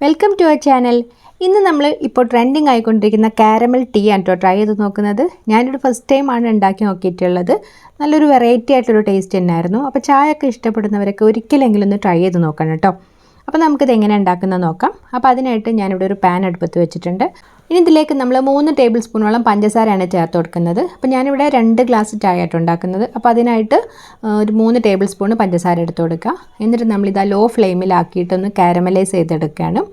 Welcome to our channel. ഇന്ന് നമ്മൾ ഇപ്പോൾ ട്രെൻഡിങ് ആയിക്കൊണ്ടിരിക്കുന്ന കാരമൽ ടീ ആണ് കേട്ടോ ട്രൈ ചെയ്ത് നോക്കുന്നത്. ഞാനിവിടെ ഫസ്റ്റ് ടൈമാണ് ഉണ്ടാക്കി നോക്കിയിട്ടുള്ളത്. നല്ലൊരു വെറൈറ്റി ആയിട്ടൊരു ടേസ്റ്റ് തന്നെയായിരുന്നു. അപ്പോൾ ചായ ഒക്കെ ഇഷ്ടപ്പെടുന്നവരൊക്കെ ഒരിക്കലെങ്കിലും ഒന്ന് ട്രൈ ചെയ്ത് നോക്കണം കേട്ടോ. അപ്പോൾ നമുക്കിത് എങ്ങനെ ഉണ്ടാക്കുന്നത് നോക്കാം. അപ്പോൾ അതിനായിട്ട് ഞാനിവിടെ ഒരു പാൻ അടുപ്പത്ത് വെച്ചിട്ടുണ്ട്. ഇനി ഇതിലേക്ക് നമ്മൾ 3 ടേബിൾ സ്പൂണോളം പഞ്ചസാരയാണ് ചേർത്ത് കൊടുക്കുന്നത്. അപ്പോൾ ഞാനിവിടെ 2 ഗ്ലാസ് ചായ ആയിട്ട് ഉണ്ടാക്കുന്നത്. അപ്പോൾ അതിനായിട്ട് ഒരു 3 ടേബിൾ സ്പൂൺ പഞ്ചസാര എടുത്ത് കൊടുക്കുക. എന്നിട്ട് നമ്മളിത് ലോ ഫ്ലെയിമിലാക്കിയിട്ടൊന്ന് കാരമലൈസ് ചെയ്തെടുക്കുകയാണ്.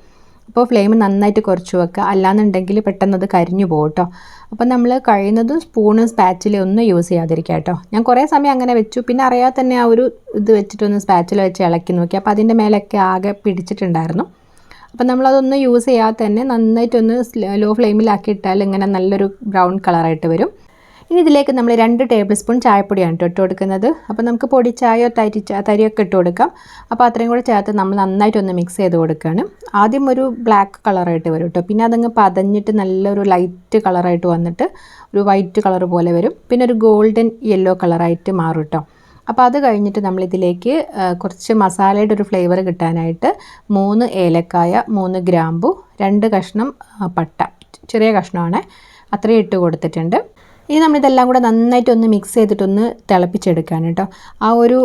അപ്പോൾ ഫ്ലെയിം നന്നായിട്ട് കുറച്ച് വെക്കുക, അല്ലാന്നുണ്ടെങ്കിൽ പെട്ടെന്ന് അത് കരിഞ്ഞു പോകും കേട്ടോ. അപ്പോൾ നമ്മൾ കഴിയുന്നതും സ്പൂണ് സ്പാച്ചില ഒന്നും യൂസ് ചെയ്യാതിരിക്കുക കേട്ടോ. ഞാൻ കുറേ സമയം അങ്ങനെ വെച്ചു, പിന്നെ അറിയാതെ തന്നെ ആ ഒരു ഇത് വെച്ചിട്ടൊന്ന് സ്പാച്ചില വെച്ച് ഇളക്കി നോക്കി. അപ്പോൾ അതിൻ്റെ മേലൊക്കെ ആകെ പിടിച്ചിട്ടുണ്ടായിരുന്നു. അപ്പോൾ നമ്മളതൊന്നും യൂസ് ചെയ്യാതെ തന്നെ നന്നായിട്ടൊന്ന് ലോ ഫ്ലെയിമിലാക്കിയിട്ടാൽ ഇങ്ങനെ നല്ലൊരു ബ്രൗൺ കളറായിട്ട് വരും. ഇനി ഇതിലേക്ക് നമ്മൾ 2 ടേബിൾ സ്പൂൺ ചായപ്പൊടിയാണ് ഇട്ട് കൊടുക്കുന്നത്. അപ്പോൾ നമുക്ക് പൊടിച്ചായോ തരിയൊക്കെ ഇട്ട് കൊടുക്കാം. അപ്പോൾ അത്രയും കൂടെ ചേർത്ത് നമ്മൾ നന്നായിട്ടൊന്ന് മിക്സ് ചെയ്ത് കൊടുക്കുകയാണ്. ആദ്യം ഒരു ബ്ലാക്ക് കളറായിട്ട് വരും കേട്ടോ, പിന്നെ അതങ്ങ് പതഞ്ഞിട്ട് നല്ലൊരു ലൈറ്റ് കളറായിട്ട് വന്നിട്ട് ഒരു വൈറ്റ് കളർ പോലെ വരും, പിന്നെ ഒരു ഗോൾഡൻ യെല്ലോ കളറായിട്ട് മാറും കേട്ടോ. അപ്പോൾ അത് കഴിഞ്ഞിട്ട് നമ്മളിതിലേക്ക് കുറച്ച് മസാലയുടെ ഒരു ഫ്ലേവർ കിട്ടാനായിട്ട് 3 ഏലക്കായ, 3 ഗ്രാമ്പു, 2 കഷ്ണം പട്ട, ചെറിയ കഷ്ണമാണ്, അത്രയും ഇട്ട് കൊടുത്തിട്ടുണ്ട്. ഇനി നമ്മളിതെല്ലാം കൂടെ നന്നായിട്ടൊന്ന് മിക്സ് ചെയ്തിട്ടൊന്ന് തിളപ്പിച്ചെടുക്കുകയാണ് കേട്ടോ. ആ ഒരു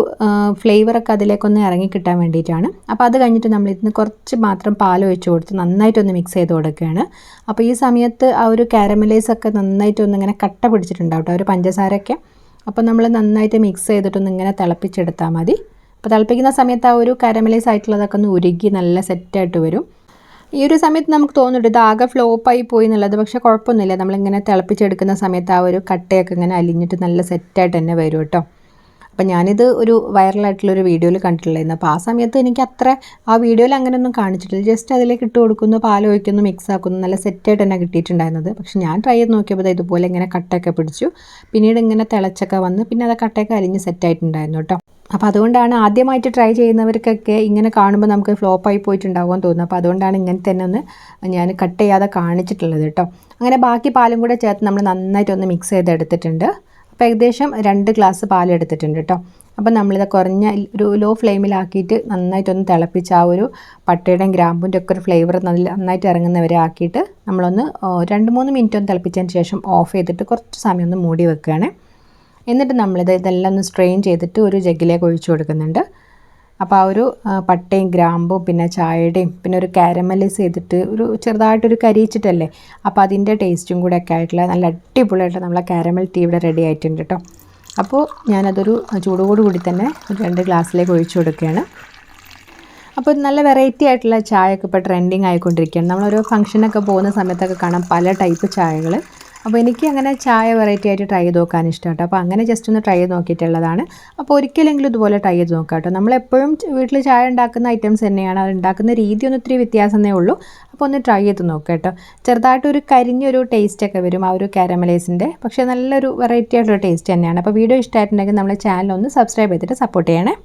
ഫ്ലേവറൊക്കെ അതിലേക്കൊന്ന് ഇറങ്ങി കിട്ടാൻ വേണ്ടിയിട്ടാണ്. അപ്പോൾ അത് കഴിഞ്ഞിട്ട് നമ്മളിതിന് കുറച്ച് മാത്രം പാൽ ഒഴിച്ച് കൊടുത്ത് നന്നായിട്ടൊന്ന് മിക്സ് ചെയ്ത് കൊടുക്കുകയാണ്. അപ്പോൾ ഈ സമയത്ത് ആ ഒരു കാരമലൈസൊക്കെ നന്നായിട്ടൊന്ന് ഇങ്ങനെ കട്ട പിടിച്ചിട്ടുണ്ടാവും കേട്ടോ, ഒരു പഞ്ചസാരയൊക്കെ. അപ്പോൾ നമ്മൾ നന്നായിട്ട് മിക്സ് ചെയ്തിട്ടൊന്ന് ഇങ്ങനെ തിളപ്പിച്ചെടുത്താൽ മതി. അപ്പോൾ തിളപ്പിക്കുന്ന സമയത്ത് ആ ഒരു കാരമലൈസ് ആയിട്ടുള്ളതൊക്കെ ഒന്ന് ഉരുകി നല്ല സെറ്റായിട്ട് വരും. ഈ ഒരു സമയത്ത് നമുക്ക് തോന്നുന്നുണ്ട് ഇത് ആകെ ഫ്ലോപ്പായി പോയി എന്നുള്ളത്, പക്ഷേ കുഴപ്പമൊന്നുമില്ല. നമ്മളിങ്ങനെ തിളപ്പിച്ചെടുക്കുന്ന സമയത്ത് ആ ഒരു കട്ടയൊക്കെ ഇങ്ങനെ അലിഞ്ഞിട്ട് നല്ല സെറ്റായിട്ട് തന്നെ വരും കേട്ടോ. അപ്പോൾ ഞാനിത് ഒരു വൈറലായിട്ടുള്ളൊരു വീഡിയോയിൽ കണ്ടിട്ടുണ്ടായിരുന്നു. അപ്പോൾ ആ സമയത്ത് എനിക്ക് അത്ര ആ വീഡിയോയിൽ അങ്ങനെയൊന്നും കാണിച്ചിട്ടില്ല. ജസ്റ്റ് അതിലേക്ക് ഇട്ട് കൊടുക്കുന്നു, പാൽ ഒഴിക്കുന്നു, മിക്സ് ആക്കുന്നു, നല്ല സെറ്റായിട്ട് തന്നെ കിട്ടിയിട്ടുണ്ടായിരുന്നത്. പക്ഷേ ഞാൻ ട്രൈ ചെയ്ത് നോക്കിയപ്പോൾ ഇതുപോലെ ഇങ്ങനെ കട്ടയൊക്കെ പിടിച്ചു, പിന്നീട് ഇങ്ങനെ തിളച്ചൊക്കെ വന്ന് പിന്നെ അത് കട്ടയൊക്കെ അലിഞ്ഞ് സെറ്റായിട്ടുണ്ടായിരുന്നു കേട്ടോ. അപ്പോൾ അതുകൊണ്ടാണ് ആദ്യമായിട്ട് ട്രൈ ചെയ്യുന്നവർക്കൊക്കെ ഇങ്ങനെ കാണുമ്പോൾ നമുക്ക് ഫ്ലോപ്പായി പോയിട്ടുണ്ടാകുമെന്ന് തോന്നുന്നു. അപ്പോൾ അതുകൊണ്ടാണ് ഇങ്ങനെ തന്നെ ഒന്ന് ഞാൻ കട്ട് ചെയ്യാതെ കാണിച്ചിട്ടുള്ളത് കേട്ടോ. അങ്ങനെ ബാക്കി പാലും കൂടെ ചേർത്ത് നമ്മൾ നന്നായിട്ടൊന്ന് മിക്സ് ചെയ്തെടുത്തിട്ടുണ്ട്. അപ്പോൾ ഏകദേശം 2 ഗ്ലാസ് പാലെടുത്തിട്ടുണ്ട് കേട്ടോ. അപ്പോൾ നമ്മളിത് കുറഞ്ഞ ഒരു ലോ ഫ്ലെയിമിലാക്കിയിട്ട് നന്നായിട്ടൊന്ന് തിളപ്പിച്ച് ആ ഒരു പട്ടയുടെയും ഗ്രാമ്പൂൻ്റെ ഒക്കെ ഒരു ഫ്ലേവർ നന്നായിട്ട് ഇറങ്ങുന്നവരെ ആക്കിയിട്ട് നമ്മളൊന്ന് 2-3 മിനിറ്റ് ഒന്ന് തിളപ്പിച്ചതിന് ശേഷം ഓഫ് ചെയ്തിട്ട് കുറച്ച് സമയം ഒന്ന് മൂടി വെക്കുകയാണ്. എന്നിട്ട് ഇതെല്ലാം ഒന്ന് സ്ട്രെയിൻ ചെയ്തിട്ട് ഒരു ജഗ്ഗിലേക്ക് ഒഴിച്ചു കൊടുക്കുന്നുണ്ട്. അപ്പോൾ ആ ഒരു പട്ടയും ഗ്രാമ്പും പിന്നെ ചായയുടെയും പിന്നെ ഒരു കാരമലൈസ് ചെയ്തിട്ട് ഒരു ചെറുതായിട്ടൊരു കരിയിച്ചിട്ടല്ലേ, അപ്പോൾ അതിൻ്റെ ടേസ്റ്റും കൂടെ ഒക്കെ ആയിട്ടുള്ള നല്ല അടിപൊളിയായിട്ട് നമ്മളെ കാരമൽ ടീ ഇവിടെ റെഡി ആയിട്ടുണ്ട് കേട്ടോ. അപ്പോൾ ഞാനതൊരു ചൂടോടുകൂടി തന്നെ 2 ഗ്ലാസ്സിലേക്ക് ഒഴിച്ചു കൊടുക്കുകയാണ്. അപ്പോൾ നല്ല വെറൈറ്റി ആയിട്ടുള്ള ചായയൊക്കെ ഇപ്പോൾ ട്രെൻഡിങ് ആയിക്കൊണ്ടിരിക്കുകയാണ്. നമ്മളൊരു ഫംഗ്ഷനൊക്കെ പോകുന്ന സമയത്തൊക്കെ കാണാം പല ടൈപ്പ് ചായകൾ. അപ്പോൾ എനിക്ക് അങ്ങനെ ചായ വെറൈറ്റി ആയിട്ട് ട്രൈ ചെയ്ത് നോക്കാൻ ഇഷ്ടമാണ്. അപ്പോൾ അങ്ങനെ ജസ്റ്റ് ഒന്ന് ട്രൈ ചെയ്ത് നോക്കിയിട്ടുള്ളതാണ്. അപ്പോൾ ഒരിക്കലെങ്കിലും ഇതുപോലെ ട്രൈ ചെയ്ത് നോക്കാം കേട്ടോ. നമ്മളെപ്പോഴും വീട്ടിൽ ചായ ഉണ്ടാക്കുന്ന ഐറ്റംസ് തന്നെയാണ്, അത് ഉണ്ടാക്കുന്ന രീതി ഒന്നും ഇത്തിരി വ്യത്യാസമേ ഉള്ളൂ. അപ്പോൾ ഒന്ന് ട്രൈ ചെയ്ത് നോക്കാം കേട്ടോ. ചെറുതായിട്ടൊരു കരിഞ്ഞൊരു ടേസ്റ്റൊക്കെ വരും ആ ഒരു കാരമലൈസിൻ്റെ, പക്ഷേ നല്ലൊരു വെറൈറ്റി ആയിട്ടുള്ള ടേസ്റ്റ് തന്നെയാണ്. അപ്പോൾ വീഡിയോ ഇഷ്ടമായിട്ടുണ്ടെങ്കിൽ നമ്മുടെ ചാനൽ ഒന്ന് സബ്സ്ക്രൈബ് ചെയ്തിട്ട് സപ്പോർട്ട് ചെയ്യണേ.